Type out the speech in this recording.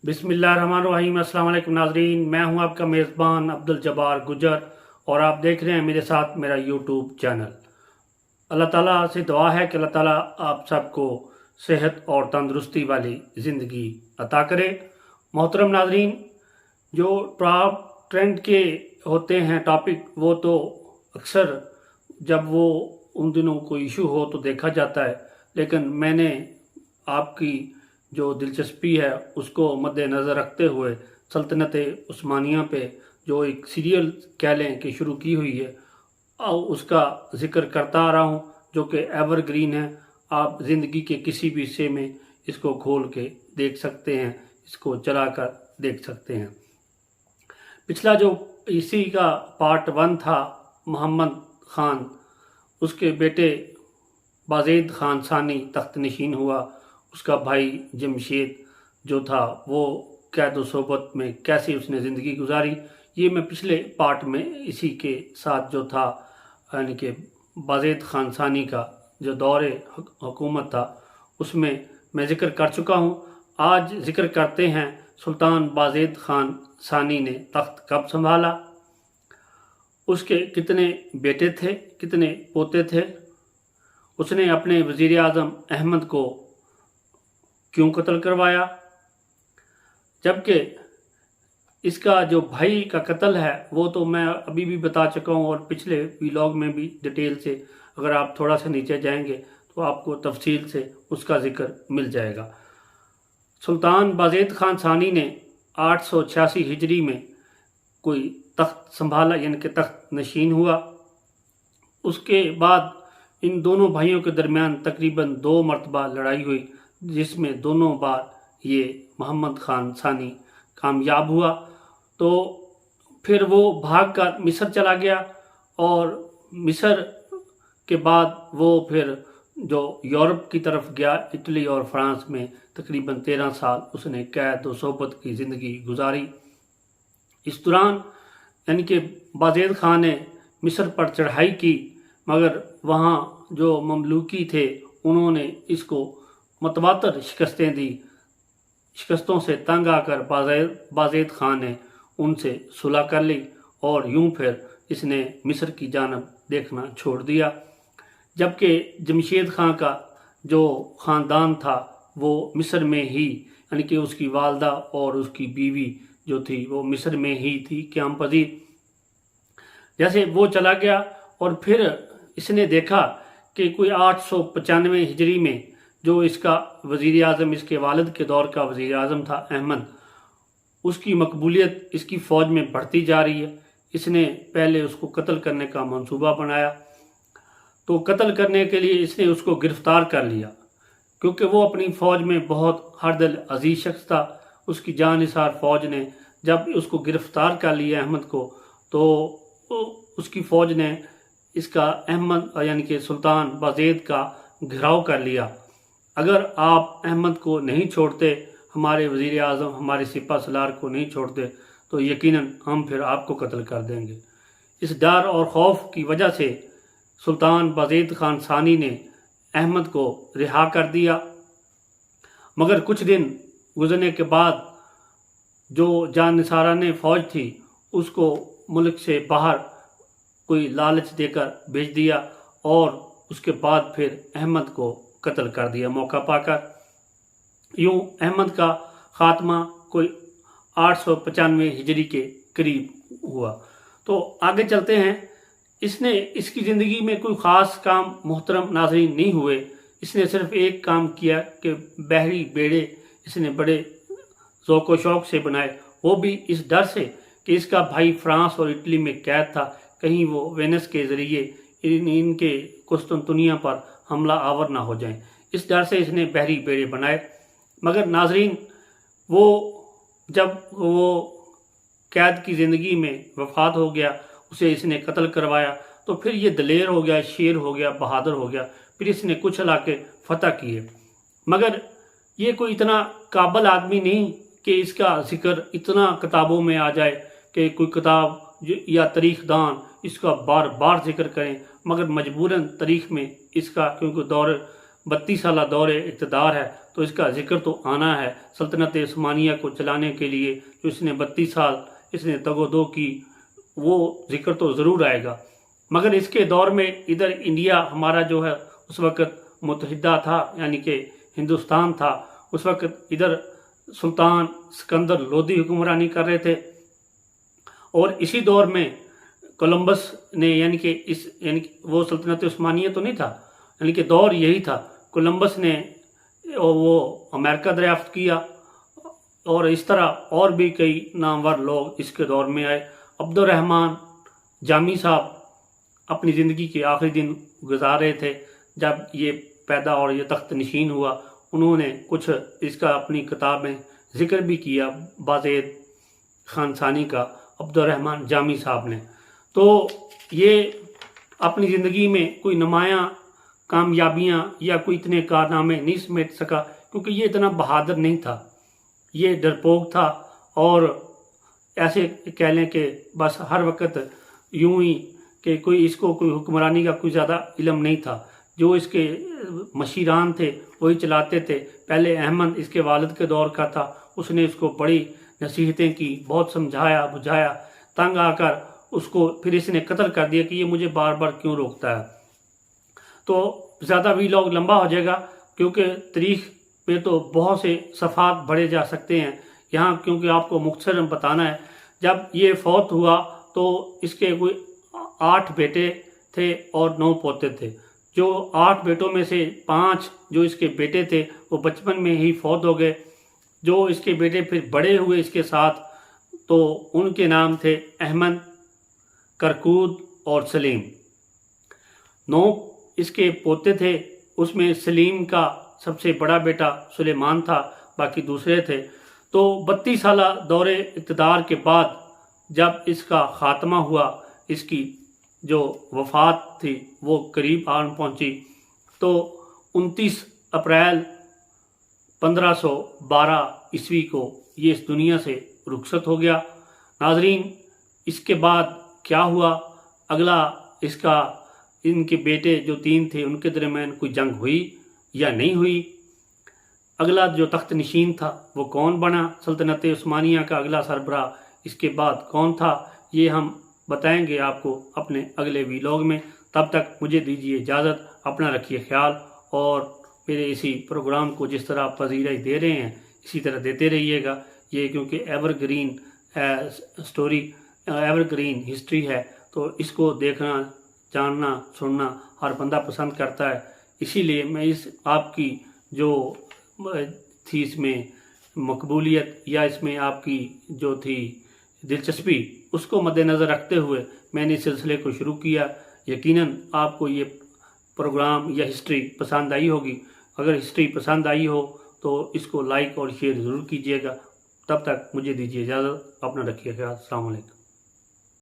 बिस्मिल्लाहिर्रहमानिर्रहीम। अस्सलाम वालेकुम नाजरीन, मैं हूं आपका मेज़बान अब्दुल जब्बार गुजर और आप देख रहे हैं मेरे साथ मेरा यूट्यूब चैनल। अल्लाह ताला से दुआ है कि अल्लाह ताला आप सबको सेहत और तंदुरुस्ती वाली ज़िंदगी अता करे। मोहतरम नाजरीन, जो टॉप ट्रेंड के होते हैं टॉपिक, वो तो अक्सर जब वो उन दिनों कोई इशू हो तो देखा जाता है, लेकिन मैंने आपकी जो दिलचस्पी है उसको मद्देनज़र रखते हुए सल्तनत उस्मानिया पे जो एक सीरियल कह लें कि शुरू की हुई है, और उसका ज़िक्र करता आ रहा हूँ, जो कि एवरग्रीन है। आप ज़िंदगी के किसी भी हिस्से में इसको खोल के देख सकते हैं, इसको चला कर देख सकते हैं। पिछला जो इसी का पार्ट 1 था, मोहम्मद ख़ान, उसके बेटे बाज़ेद ख़ान सानी तख्त नशीन हुआ। उसका भाई जमशेद जो था वो कैद सोबत में कैसे उसने ज़िंदगी गुजारी, ये मैं पिछले पार्ट में इसी के साथ जो था, यानी कि बाज़ेद ख़ान सानी का जो दौरे हुकूमत था उसमें मैं ज़िक्र कर चुका हूँ। आज ज़िक्र करते हैं सुल्तान बाज़ेद ख़ान सानी ने तख्त कब संभाला, उसके कितने बेटे थे, कितने पोते थे, उसने अपने वज़ीर आज़म अहमद को क्यों कत्ल करवाया, जबकि इसका जो भाई का कत्ल है वो तो मैं अभी भी बता चुका हूँ और पिछले व्लॉग में भी डिटेल से, अगर आप थोड़ा सा नीचे जाएंगे तो आपको तफसील से उसका ज़िक्र मिल जाएगा। सुल्तान बाज़ेद ख़ान सानी ने 886 हिजरी में कोई तख्त संभाला, यानी कि तख्त नशीन हुआ। उसके बाद इन दोनों भाइयों के दरमियान तकरीबन 2 मरतबा लड़ाई हुई, जिसमें दोनों बार ये मोहम्मद ख़ान सानी कामयाब हुआ। तो फिर वो भागकर मिस्र चला गया और मिस्र के बाद वो फिर जो यूरोप की तरफ गया, इटली और फ्रांस में तकरीबन 13 साल उसने कैद व सोबत की ज़िंदगी गुजारी। इस दौरान यानी कि बाज़ेद ख़ान ने मिस्र पर चढ़ाई की, मगर वहाँ जो ममलूकी थे उन्होंने इसको मतवातर शिकस्तें दी। शिकस्तों से तंग आकर बाज़ेद ख़ान ने उनसे सुलह कर ली और यूं फिर इसने मिस्र की जानब देखना छोड़ दिया। जबकि जमशेद खां का जो ख़ानदान था वो मिस्र में ही, यानी कि उसकी वालदा और उसकी बीवी जो थी वो मिस्र में ही थी क़याम पज़ीर। जैसे वो चला गया और फिर इसने देखा कि कोई 895 हिजरी में जो इसका वज़ीर आज़म, इसके वालिद के दौर का वज़ीर आज़म था अहमद, उसकी मकबूलियत इसकी फ़ौज में बढ़ती जा रही है। इसने पहले उसको कत्ल करने का मंसूबा बनाया, तो कत्ल करने के लिए इसने उसको गिरफ़्तार कर लिया, क्योंकि वो अपनी फ़ौज में बहुत हरदिल अजीज़ शख्स था। उसकी जानिसार फ़ौज ने जब उसको गिरफ़्तार कर लिया अहमद को, तो उसकी फ़ौज ने इसका अहमद यानी कि सुल्तान बाज़ेद का घेराव कर लिया। अगर आप अहमद को नहीं छोड़ते, हमारे वज़ीर आज़म, हमारे सिपा सलार को नहीं छोड़ते, तो यकीनन हम फिर आपको कत्ल कर देंगे। इस डर और खौफ की वजह से सुल्तान बाज़ेद ख़ान सानी ने अहमद को रिहा कर दिया। मगर कुछ दिन गुजरने के बाद जो जानिसाराने फ़ौज थी उसको मुल्क से बाहर कोई लालच देकर भेज दिया और उसके बाद फिर अहमद को कत्ल कर दिया मौका पाकर। यूं अहमद का ख़ात्मा कोई 895 हिजरी के करीब हुआ। तो आगे चलते हैं। इसने इसकी ज़िंदगी में कोई ख़ास काम मोहतरम नाज़रीन नहीं हुए। इसने सिर्फ़ एक काम किया कि बहरी बेड़े इसने बड़े ज़ौक़ व शौक़ से बनाए, वो भी इस डर से कि इसका भाई फ्रांस और इटली में कैद था, कहीं वो वेनिस के ज़रिए इनके कुस्तुनतुनिया पर हमला आवर ना हो जाएं। इस डर से इसने बहरी बेड़े बनाए। मगर नाजरीन, वो जब वो कैद की ज़िंदगी में वफ़ात हो गया, उसे इसने कत्ल करवाया, तो फिर ये दलेर हो गया, शेर हो गया, बहादुर हो गया। फिर इसने कुछ इलाके फ़तह किए, मगर ये कोई इतना काबिल आदमी नहीं कि इसका ज़िक्र इतना किताबों में आ जाए कि कोई किताब या तारीख़दान इसका बार बार जिक्र करें। मगर मजबूरन तारीख़ में इसका, क्योंकि दौर 32 साल दौर इक़्तिदार है, तो इसका ज़िक्र तो आना है। सल्तनत उस्मानिया को चलाने के लिए जो इसने 32 साल इसने तगोदो की, वो ज़िक्र तो ज़रूर आएगा। मगर इसके दौर में इधर इंडिया हमारा जो है उस वक़्त मुत्तहिदा था, यानी कि हिंदुस्तान था। उस वक़्त इधर सुल्तान सिकंदर लोदी हुक्मरानी कर रहे थे, और इसी दौर में कोलंबस ने यानी कि वो सल्तनत उस्मानिया तो नहीं था, यानी कि दौर यही था। कोलंबस ने वो अमेरिका दरियाफ्त किया, और इस तरह और भी कई नामवर लोग इसके दौर में आए। अब्दुर्रहमान जामी साहब अपनी ज़िंदगी के आखिरी दिन गुजार रहे थे जब ये पैदा और ये तख्त नशीन हुआ। उन्होंने कुछ इसका अपनी किताब में ज़िक्र भी किया, बाज़ेद खानसानी का, अब्दुर्रहमान जामी साहब ने। तो ये अपनी ज़िंदगी में कोई नुमायाँ कामयाबियाँ या कोई इतने कारनामे नहीं समेट सका, क्योंकि ये इतना बहादुर नहीं था, ये डरपोक था, और ऐसे कह लें कि बस हर वक्त यूं ही कि कोई इसको कोई हुक्मरानी का कोई ज़्यादा इल्म नहीं था। जो इसके मशीरान थे वही चलाते थे। पहले अहमद इसके वालिद के दौर का था, उसने इसको बड़ी नसीहतें की, बहुत समझाया बुझाया, तंग आकर उसको फिर इसने कत्ल कर दिया कि ये मुझे बार बार क्यों रोकता है। तो ज़्यादा भी लोग लंबा हो जाएगा, क्योंकि तारीख़ पे तो बहुत से सफ़ात बढ़े जा सकते हैं यहाँ, क्योंकि आपको मुख्तसरन बताना है। जब ये फौत हुआ तो इसके कोई 8 बेटे थे और 9 पोते थे। जो 8 बेटों में से 5 जो इसके बेटे थे वो बचपन में ही फौत हो गए। जो इसके बेटे फिर बड़े हुए इसके साथ, तो उनके नाम थे अहमद, करकूद और सलीम। 9 इसके पोते थे, उसमें सलीम का सबसे बड़ा बेटा सुलेमान था, बाकी दूसरे थे। तो 32 साल दौरे इक़्तिदार के बाद जब इसका ख़ात्मा हुआ, इसकी जो वफ़ात थी वो करीब आन पहुंची, तो 29 अप्रैल 1512 ईस्वी को ये इस दुनिया से रुखसत हो गया। नाज़रीन, इसके बाद क्या हुआ, अगला इसका इनके बेटे जो 3 थे उनके दरमियान कोई जंग हुई या नहीं हुई, अगला जो तख्त नशीन था वो कौन बना, सल्तनत उस्मानिया का अगला सरबराह इसके बाद कौन था, ये हम बताएंगे आपको अपने अगले वीलॉग में। तब तक मुझे दीजिए इजाज़त, अपना रखिए ख्याल, और मेरे इसी प्रोग्राम को जिस तरह आप पजीराई दे रहे हैं इसी तरह देते रहिएगा। ये क्योंकि एवरग्रीन स्टोरी, एवरग्रीन हिस्ट्री है, तो इसको देखना, जानना, सुनना हर बंदा पसंद करता है। इसीलिए मैं इस आपकी जो थी इसमें मकबूलियत या इसमें आपकी जो थी दिलचस्पी, उसको मद्देनज़र रखते हुए मैंने इस सिलसिले को शुरू किया। यकीनन आपको ये प्रोग्राम या हिस्ट्री पसंद आई होगी। अगर हिस्ट्री पसंद आई हो तो इसको लाइक और शेयर ज़रूर कीजिएगा। तब तक मुझे दीजिए इजाज़त, अपना रखिए ख्याल। अस्सलाम वालेकुम।